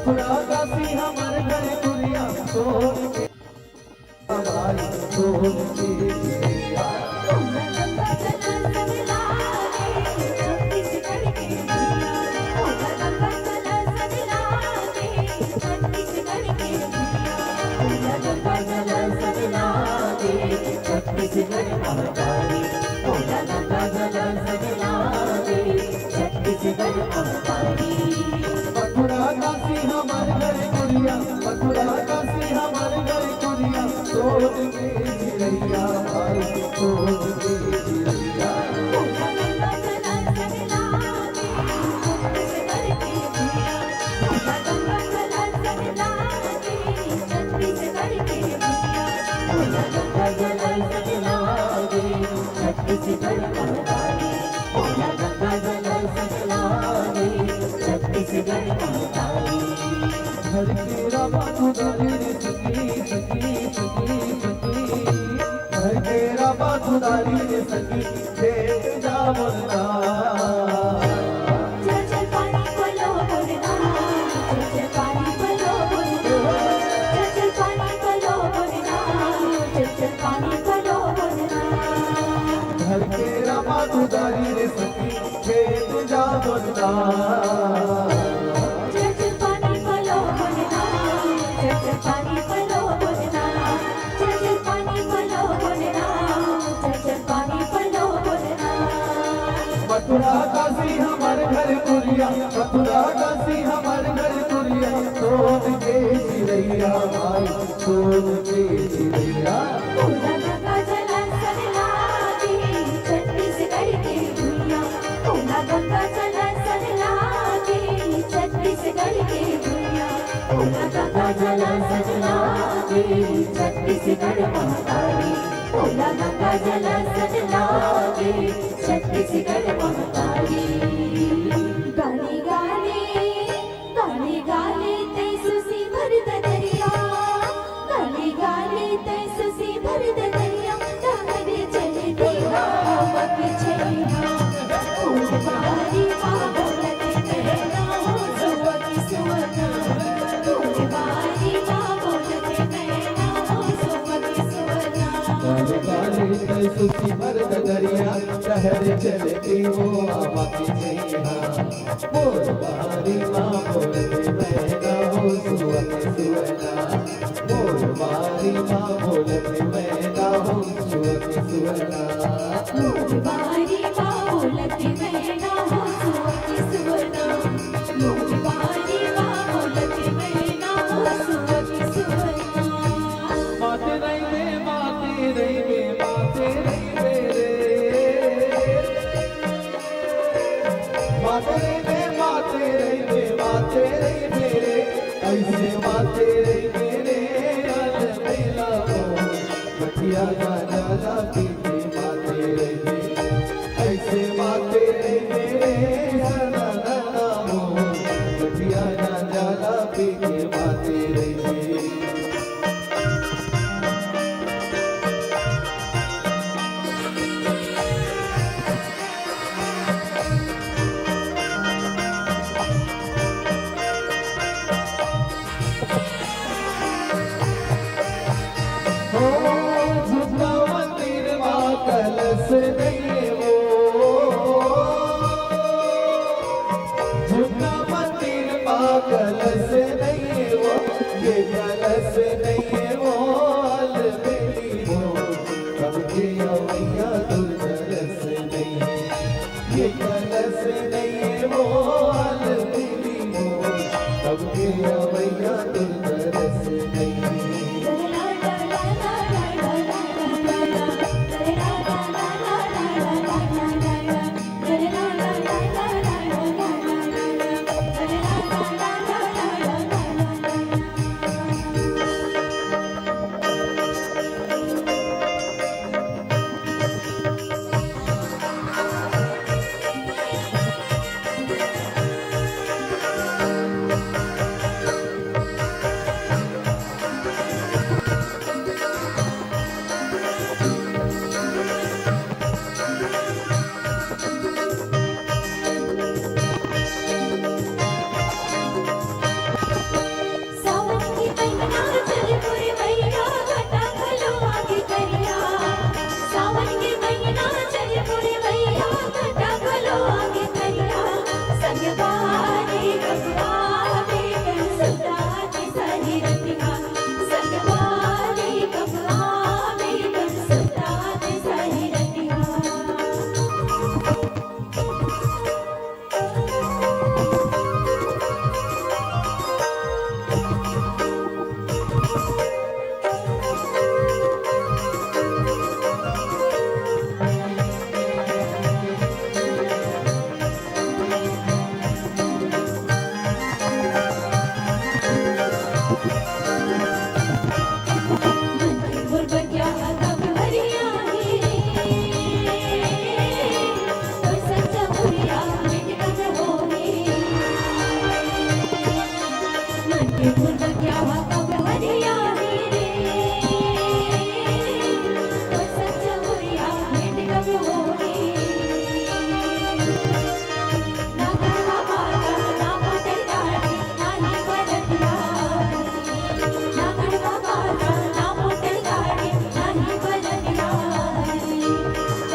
मथुरा काशी हमारे घर दुनिया सोन के हमारी सोन की चिड़िया छत्तीसगढ़ महाकाली भोला गंगा जल सजना दे छत्तीसगढ़ महाकाली मथुरा काशी हमारे घर दुनिया मथुरा काशी हमारे घर दुनिया सोन के चिड़िया हमारी सोन की चिड़िया छत्तीसगढ़ महाकाली भोला गंगा जल सजना दे छत्तीसगढ़ महाकाली हर तेरा बातुदारी सकी सकी सकी सकी हर तेरा बातुदारी सकी देख जा बोलना बातुदारी रे सखी खेत जा बोलना चच पानी पलो बोलना चच पानी पलो बोलना चच पानी पलो बोलना चच पानी पलो बोलना मथुरा काशी हमारे घर दुनिया मथुरा काशी हमारे घर दुनिया सोन के चिड़ैया भाई सोन के चिड़ैया भोला गंगा जल सजना दे छत्तीसगढ़ के भुइया भोला गंगा जल सजना दे छत्तीसगढ़ के भुइया भोला गंगा जल सजना दे छत्तीसगढ़ महाकाली भोला गंगा जल सजना दे छत्तीसगढ़ महाकाली गाली गाली गाली गाली ते सुसी भरत दरिया गाली गाली ते सुसी भरत दरिया तारे चले देवा मके छैया फूल बारी बोलत कहना हो सुवकी सुवना फूल बारी बोलत कहना हो सुवकी सुवना काली काली सुखी भरत दरिया शहर चलती वो आवा की छैया बोल बारी माँ बोलते मैना हो सुवक सुवना बोल बारी माँ बोलते मैना हो सुवक सुवना फूल बारी बोलत कहना हो सुवकी सुवना फूल बारी बोलत कहना हो सुवकी सुवना माते रही में माते रही में माते रही मेरे माते रही में माते रही में माते रही मेरे ऐसे माते रही मेरे अल मेला हो बटिया गाना ला पीते माते रही में ऐसे माते रही मेरे सना नाना हो बटिया गाना ला पीते माते रही में झुका मंदिर माँ कलश नहीं वो झुका मंदिर माँ कलश नहीं वो ये कलश नहीं वो अलबेली वो कब के अवैया दुर्कलश नहीं ये कलश नहीं वो अलबेली वो कब के अवैया दुर्कलश नहीं क्या कब हरियाली रे ओ सच हुरिया भेंट कब होगी ना करवा पाता ना मोटे गाड़ी नाही बरतिया ना करवा पाता ना मोटे गाड़ी नाही बरतिया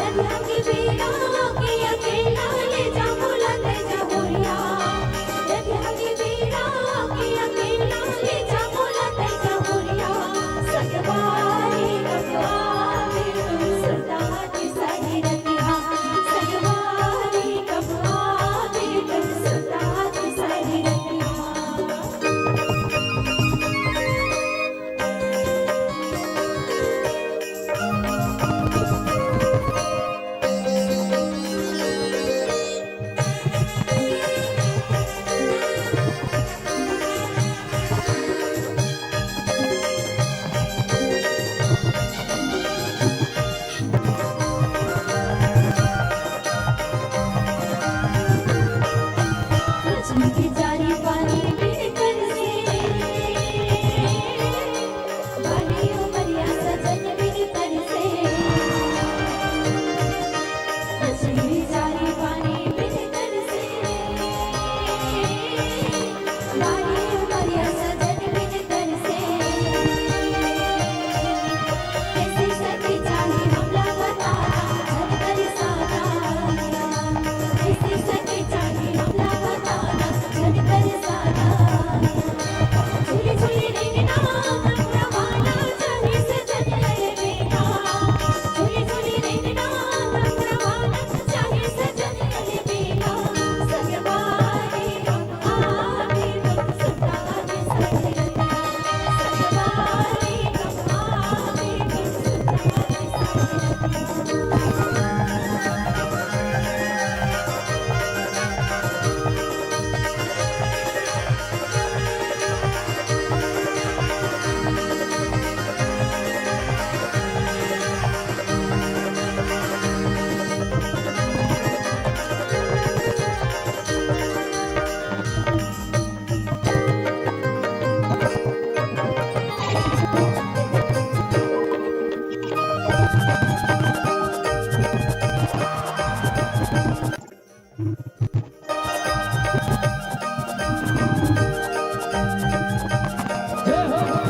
रंगा की बीना की अकेला ले जा बुलंद जा हुरिया रंगा की बीना की अकेला ले जा बुलंद जा हुरिया सगवारी कबवारी सुल्तानी सही रतिया सगवारी कबवारी सुल्तानी सही रतिया लक्ष्मी की जारी पानी पीने कर से बाली उमरिया सजन बिन कर से लक्ष्मी की जारी पानी पीने कर से बाली उमरिया सजन बिन कर से कैसे सखी जानी हमला बताना झट कर सादा कैसे सखी जानी हमला बताना झट कर सादा झूली झूली रेंगना हमरा वाला चाहे सजन लगे बेटा झूली झूली रेंगना हमरा वाला चाहे सजन लगे बेटा सगवारी कबवारी सुल्तानी सही रतिया सगवारी कबवारी सुल्तानी सही रतिया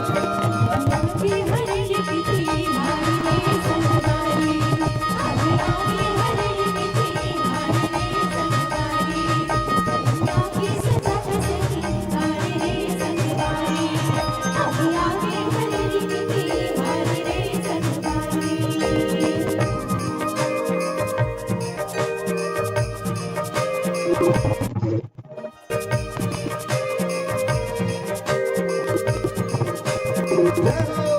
आगे हरे किसी भारी में संगारी आगे हरे किसी भारी में संगारी आगे सजा सकी भारी रे संगारी आगे हरे किसी भारी रे संगारी जय हो